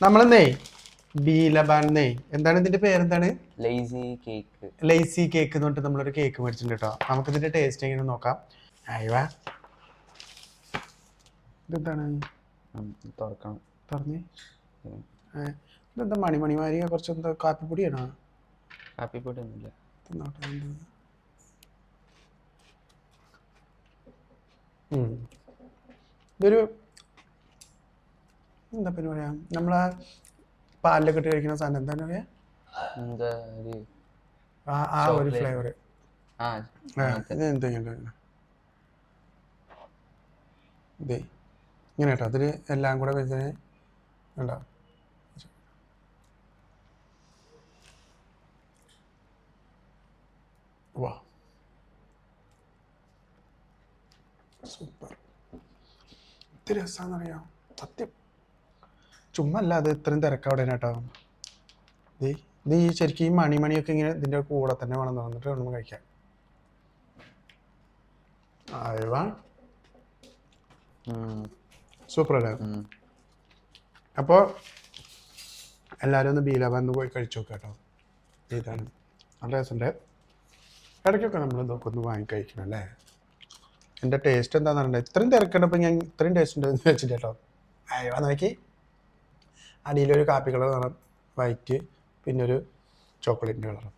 നമ്മളെന്നേ ബീലബാന്നേ എന്താണ് ഇതിന്റെ പേരെന്താണ്? ലൈസി കേക്ക് എന്ന് പറഞ്ഞിട്ട് നമ്മളൊരു കേക്ക് മേടിച്ചിട്ടുണ്ട് കേട്ടോ. നമുക്ക് ഇതിന്റെ ടേസ്റ്റ് എങ്ങനെ നോക്കാം. അയവാ ഇതെന്താണ് തുറന്നേ? ഇതെന്താ മണിമാരി കുറച്ച് എന്താ കാപ്പിപ്പൊടിയാണോ? കാപ്പിപ്പൊടി ഒന്നുമില്ല. ഇതൊരു എന്താ പിന്നെ പറയാ, നമ്മളെ പാലിലൊക്കെ ഇട്ട് കഴിക്കുന്ന സാധനം എന്താണ് പറയാ? ആ ഒരു ഫ്ലേവർ. ഇതേ ഇങ്ങനെ കേട്ടോ. അതിൽ എല്ലാം കൂടെ വെച്ചതിന് വേണ്ട. വാ സൂപ്പർ. ഇത് രസമാണെന്നറിയാം സത്യം. ചുമ്മാ അല്ല, അത് ഇത്രയും തിരക്കവിടെ കേട്ടോ. ഇത് ഈ ശരിക്കും ഈ മണിയൊക്കെ ഇങ്ങനെ ഇതിൻ്റെ കൂടെ തന്നെ വേണം തോന്നിട്ട് വേണം കഴിക്കാൻ. അയവാ സൂപ്പർ അല്ലേ? അപ്പോൾ എല്ലാവരും ഒന്ന് ബീലബാന്ന് പോയി കഴിച്ചു നോക്കാം കേട്ടോ. ഇതാണ് നല്ല രസമുണ്ട്. ഇടയ്ക്കൊക്കെ നമ്മൾ ഇതൊക്കെ ഒന്ന് വാങ്ങി കഴിക്കണം അല്ലേ? എൻ്റെ ടേസ്റ്റ് എന്താണെന്ന് അറിയണ്ടേ. ഇത്രയും തിരക്കണ്ടപ്പോൾ ഞാൻ ഇത്രയും ടേസ്റ്റ് ഉണ്ടെന്ന് വെച്ചിട്ട് കേട്ടോ. അയവാ നോക്കി. അടിയിലൊരു കാപ്പി കളർ നിറം, വൈറ്റ്, പിന്നെ ഒരു ചോക്ലേറ്റിൻ്റെ കളറും.